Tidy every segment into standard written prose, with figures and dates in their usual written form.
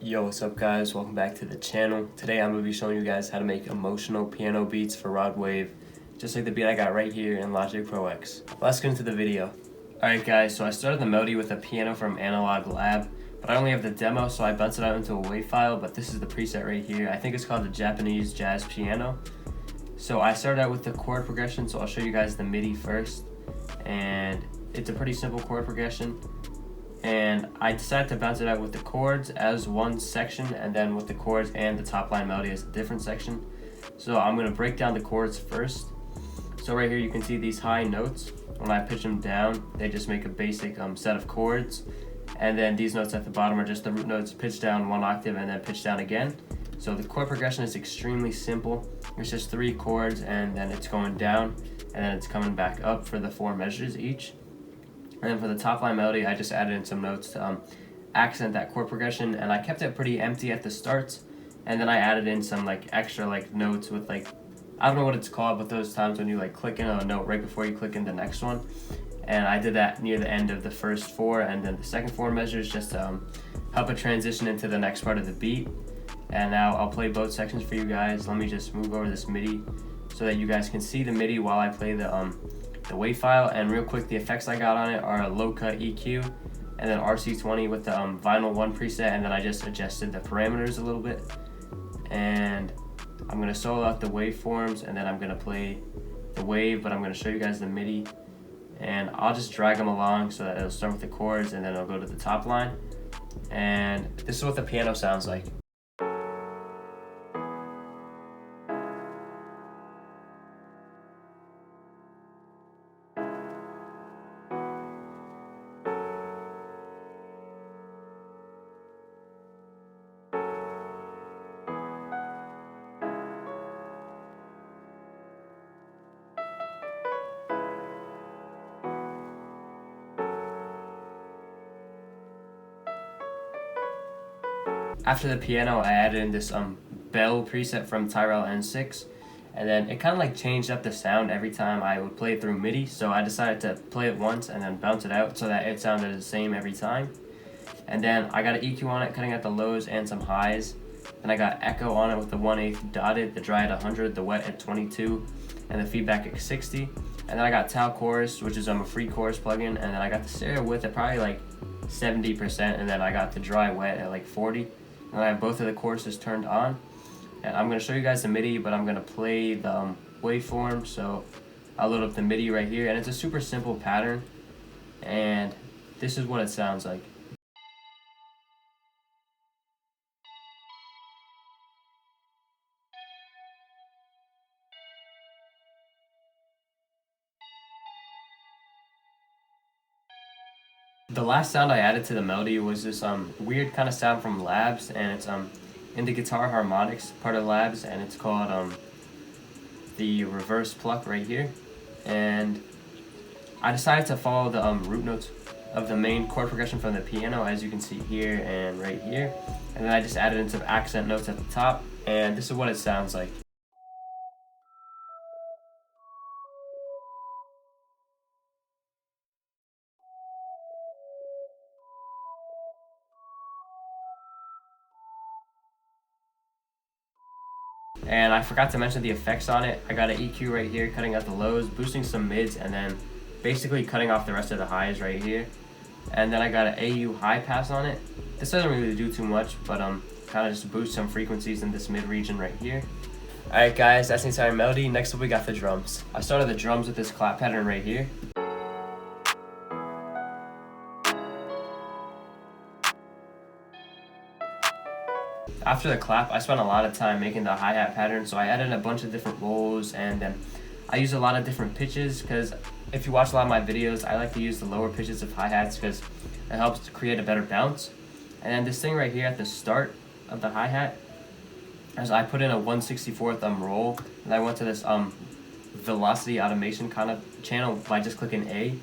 Yo, what's up guys? Welcome back to the channel. Today I'm going to be showing you guys how to make emotional piano beats for Rod Wave, just like the beat I got right here in Logic Pro X. Let's get into the video. Alright guys, so I started the melody with a piano from Analog Lab, but I only have the demo, so I bounced it out into a WAV file, but this is the preset right here. I think it's called the Japanese Jazz Piano. So I started out with the chord progression, so I'll show you guys the MIDI first, and it's a pretty simple chord progression. And I decided to bounce it out with the chords as one section, and then with the chords and the top line melody as a different section. So I'm going to break down the chords first. So right here you can see these high notes. When I pitch them down, they just make a basic set of chords. And then these notes at the bottom are just the root notes pitched down one octave and then pitched down again. So the chord progression is extremely simple. It's just 3 chords and then it's going down and then it's coming back up for the 4 measures each. And then for the top line melody, I just added in some notes to accent that chord progression, and I kept it pretty empty at the starts, and then I added in some extra notes with I don't know what it's called, but those times when you click in a note right before you click in the next one. And I did that near the end of the first 4 and then the second 4 measures just to help it transition into the next part of the beat. And now I'll play both sections for you guys. Let me just move over this MIDI so that you guys can see the MIDI while I play the WAV file. And real quick, the effects I got on it are a low cut EQ and then RC20 with the vinyl 1 preset, and then I just adjusted the parameters a little bit. And I'm going to solo out the waveforms, and then I'm going to play the wave, but I'm going to show you guys the MIDI, and I'll just drag them along so that it'll start with the chords and then it'll go to the top line. And this is what the piano sounds like. After the piano, I added in this bell preset from Tyrell N6, and then it kind of changed up the sound every time I would play it through MIDI, so I decided to play it once and then bounce it out so that it sounded the same every time. And then I got an EQ on it, cutting out the lows and some highs. Then I got echo on it with the 1/8 dotted, the dry at 100, the wet at 22, and the feedback at 60. And then I got Tau Chorus, which is a free chorus plugin, and then I got the stereo width at probably 70%, and then I got the dry wet at 40. And I have both of the choruses turned on. And I'm going to show you guys the MIDI, but I'm going to play the waveform. So I'll load up the MIDI right here, and it's a super simple pattern. And this is what it sounds like. The last sound I added to the melody was this weird kind of sound from Labs, and it's in the guitar harmonics part of Labs, and it's called the reverse pluck right here. And I decided to follow the root notes of the main chord progression from the piano, as you can see here and right here, and then I just added in some accent notes at the top, and this is what it sounds like. And I forgot to mention the effects on it. I got an EQ right here, cutting out the lows, boosting some mids, and then basically cutting off the rest of the highs right here. And then I got an AU high pass on it. This doesn't really do too much, but kind of just boost some frequencies in this mid region right here. Alright guys, that's the entire melody. Next up we got the drums. I started the drums with this clap pattern right here. After the clap, I spent a lot of time making the hi-hat pattern, so I added a bunch of different rolls, and then I use a lot of different pitches, because if you watch a lot of my videos, I like to use the lower pitches of hi-hats because it helps to create a better bounce. And then this thing right here at the start of the hi-hat, as I put in a 1/64th roll, and I went to this velocity automation kind of channel by just clicking A,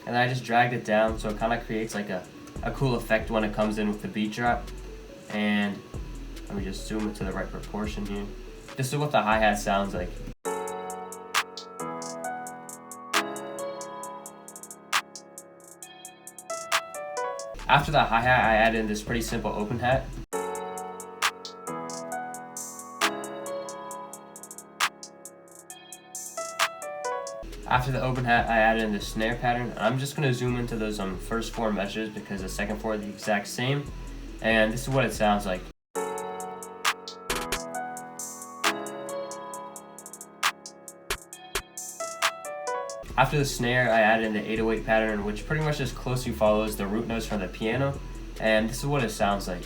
and I just dragged it down, so it kind of creates a cool effect when it comes in with the beat drop. And let me just zoom it to the right proportion here. This is what the hi-hat sounds like. After the hi-hat, I added in this pretty simple open hat. After the open hat, I added in the snare pattern. And I'm just going to zoom into those first 4 measures because the second 4 are the exact same. And this is what it sounds like. After the snare, I added in the 808 pattern, which pretty much just closely follows the root notes from the piano. And this is what it sounds like.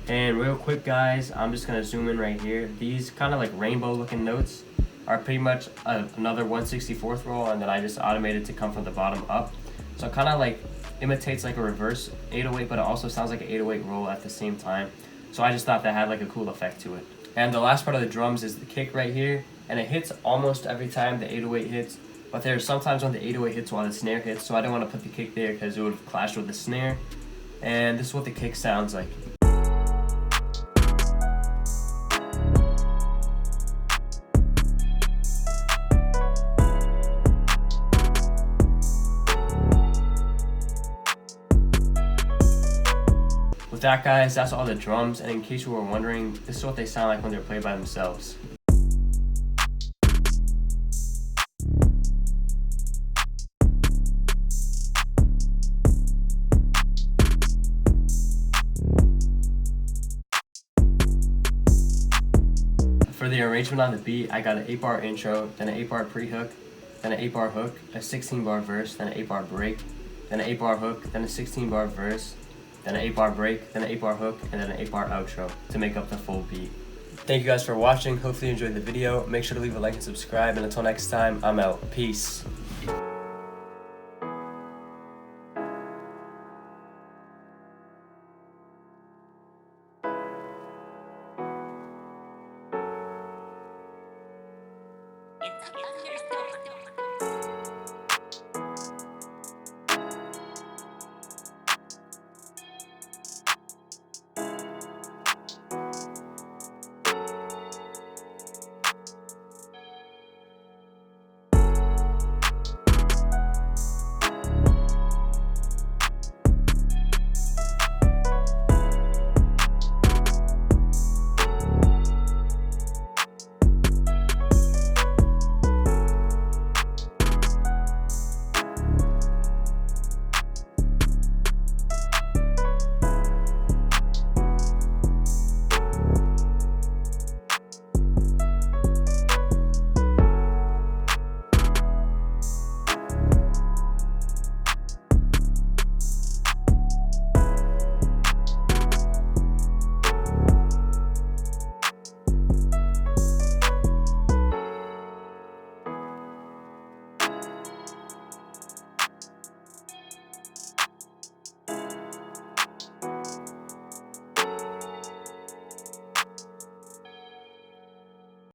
And real quick guys, I'm just going to zoom in right here. These kind of like rainbow looking notes are pretty much another 1/64th roll, and then I just automated to come from the bottom up. So it kind of like imitates like a reverse 808, but it also sounds like an 808 roll at the same time. So I just thought that had like a cool effect to it. And the last part of the drums is the kick right here, and it hits almost every time the 808 hits, but there's sometimes when the 808 hits while the snare hits, so I don't want to put the kick there because it would clash with the snare. And this is what the kick sounds like. With that guys, that's all the drums, and in case you were wondering, this is what they sound like when they're played by themselves. For the arrangement on the beat, I got an 8-bar intro, then an 8-bar pre-hook, then an 8-bar hook, a 16-bar verse, then an 8-bar break, then an 8-bar hook, then a 16-bar verse, then an 8-bar break, then an 8-bar hook, and then an 8-bar outro to make up the full beat. Thank you guys for watching. Hopefully you enjoyed the video. Make sure to leave a like and subscribe, and until next time, I'm out. Peace. ThundaStorm.